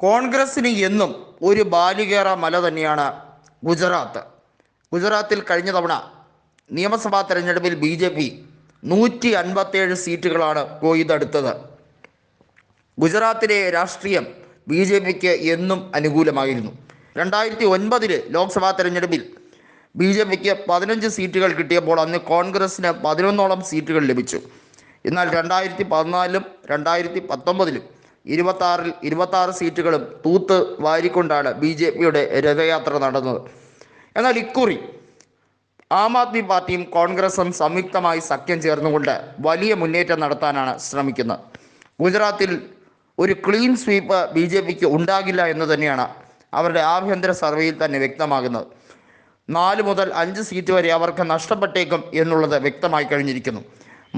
കോൺഗ്രസിന് എന്നും ഒരു ബാലികേറ മല തന്നെയാണ് ഗുജറാത്ത്. ഗുജറാത്തിൽ കഴിഞ്ഞ തവണ നിയമസഭാ തെരഞ്ഞെടുപ്പിൽ BJP 157 സീറ്റുകളാണ് കൊയ്തെടുത്തത്. ഗുജറാത്തിലെ രാഷ്ട്രീയം BJPക്ക് എന്നും അനുകൂലമായിരുന്നു. 2009 ലോക്സഭാ തെരഞ്ഞെടുപ്പിൽ BJPക്ക് 15 സീറ്റുകൾ കിട്ടിയപ്പോൾ അന്ന് കോൺഗ്രസിന് 11ഓളം സീറ്റുകൾ ലഭിച്ചു. എന്നാൽ 2014 2019 26 സീറ്റുകളും തൂത്ത് വാരിക്കൊണ്ടാണ് BJPയുടെ രഥയാത്ര നടന്നത്. എന്നാൽ ഇക്കുറി ആം ആദ്മി പാർട്ടിയും കോൺഗ്രസും സംയുക്തമായി സഖ്യം ചേർന്നുകൊണ്ട് വലിയ മുന്നേറ്റം നടത്താനാണ് ശ്രമിക്കുന്നത്. ഗുജറാത്തിൽ ഒരു ക്ലീൻ സ്വീപ്പ് BJPക്ക് ഉണ്ടാകില്ല എന്ന് തന്നെയാണ് അവരുടെ ആഭ്യന്തര സർവേയിൽ തന്നെ വ്യക്തമാകുന്നത്. 4 മുതൽ 5 സീറ്റ് വരെ അവർക്ക് നഷ്ടപ്പെട്ടേക്കും എന്നുള്ളത് വ്യക്തമായി കഴിഞ്ഞിരിക്കുന്നു.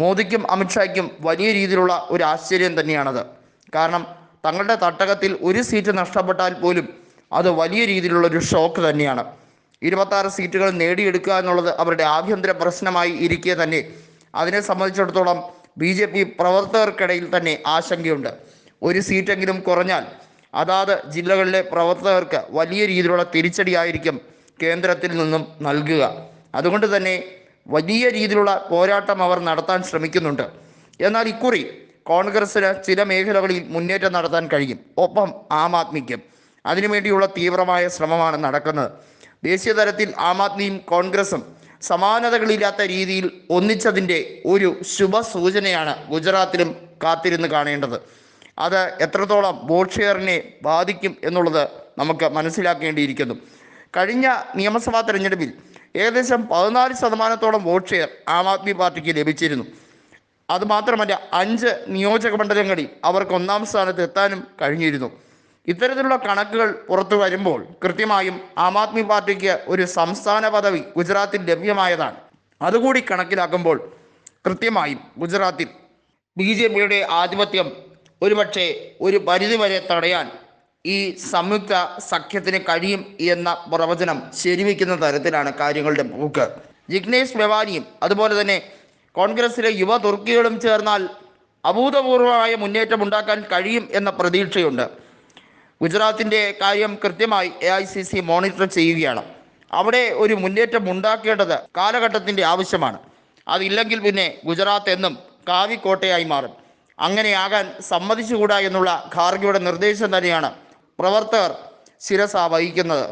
മോദിക്കും അമിത്ഷായ്ക്കും വലിയ രീതിയിലുള്ള ഒരു ആശ്ചര്യം തന്നെയാണത്. കാരണം തങ്ങളുടെ തട്ടകത്തിൽ ഒരു സീറ്റ് നഷ്ടപ്പെട്ടാൽ പോലും അത് വലിയ രീതിയിലുള്ളൊരു ഷോക്ക് തന്നെയാണ്. 26 സീറ്റുകൾ നേടിയെടുക്കുക എന്നുള്ളത് അവരുടെ ആഭ്യന്തര പ്രശ്നമായി ഇരിക്കെ തന്നെ അതിനെ സംബന്ധിച്ചിടത്തോളം BJP പ്രവർത്തകർക്കിടയിൽ തന്നെ ആശങ്കയുണ്ട്. ഒരു സീറ്റെങ്കിലും കുറഞ്ഞാൽ അതാത് ജില്ലകളിലെ പ്രവർത്തകർക്ക് വലിയ രീതിയിലുള്ള തിരിച്ചടിയായിരിക്കും കേന്ദ്രത്തിൽ നിന്നും നൽകുക. അതുകൊണ്ട് തന്നെ വലിയ രീതിയിലുള്ള പോരാട്ടം അവർ നടത്താൻ ശ്രമിക്കുന്നുണ്ട്. എന്നാൽ ഇക്കുറി കോൺഗ്രസ്സിന് ചില മേഖലകളിൽ മുന്നേറ്റം നടത്താൻ കഴിയും. ഒപ്പം ആം ആദ്മിക്കും അതിനുവേണ്ടിയുള്ള തീവ്രമായ ശ്രമമാണ് നടക്കുന്നത്. ദേശീയ തലത്തിൽ ആം ആദ്മിയും കോൺഗ്രസും സമാനതകളില്ലാത്ത രീതിയിൽ ഒന്നിച്ചതിൻ്റെ ഒരു ശുഭ സൂചനയാണ് ഗുജറാത്തിലും കാത്തിരുന്ന് കാണേണ്ടത്. അത് എത്രത്തോളം വോട്ട് ഷെയറിനെ ബാധിക്കും എന്നുള്ളത് നമുക്ക് മനസ്സിലാക്കേണ്ടിയിരിക്കുന്നു. കഴിഞ്ഞ നിയമസഭാ തെരഞ്ഞെടുപ്പിൽ ഏകദേശം 14% വോട്ട് ഷെയർ ആം ആദ്മി പാർട്ടിക്ക് ലഭിച്ചിരുന്നു. അതുമാത്രമല്ല 5 നിയോജക മണ്ഡലങ്ങളിൽ അവർക്ക് 1-ാം സ്ഥാനത്ത് എത്താനും കഴിഞ്ഞിരുന്നു. ഇത്തരത്തിലുള്ള കണക്കുകൾ പുറത്തു വരുമ്പോൾ കൃത്യമായും ആം ആദ്മി പാർട്ടിക്ക് ഒരു സംസ്ഥാന പദവി ഗുജറാത്തിൽ ലഭ്യമായതാണ്. അതുകൂടി കണക്കിലാക്കുമ്പോൾ കൃത്യമായും ഗുജറാത്തിൽ BJPയുടെ ആധിപത്യം ഒരുപക്ഷെ ഒരു പരിധിവരെ തടയാൻ ഈ സംയുക്ത സഖ്യത്തിന് കഴിയും എന്ന പ്രവചനം ശരിവെക്കുന്ന തരത്തിലാണ് കാര്യങ്ങളുടെ പോക്ക്. ജിഗ്നേഷ് മെവാനിയും അതുപോലെ തന്നെ കോൺഗ്രസിലെ യുവ തുർക്കികളും ചേർന്നാൽ അഭൂതപൂർവമായ മുന്നേറ്റം ഉണ്ടാക്കാൻ കഴിയും എന്ന പ്രതീക്ഷയുണ്ട്. ഗുജറാത്തിൻ്റെ കാര്യം കൃത്യമായി AICC മോണിറ്റർ ചെയ്യുകയാണ്. അവിടെ ഒരു മുന്നേറ്റം ഉണ്ടാക്കേണ്ടത് കാലഘട്ടത്തിൻ്റെ ആവശ്യമാണ്. അതില്ലെങ്കിൽ പിന്നെ ഗുജറാത്ത് എന്നും കാവിക്കോട്ടയായി മാറും. അങ്ങനെയാകാൻ സമ്മതിച്ചുകൂടാ എന്നുള്ള ഖാർഗെയുടെ നിർദ്ദേശം തന്നെയാണ് പ്രവർത്തകർ ശിരസ വഹിക്കുന്നത്.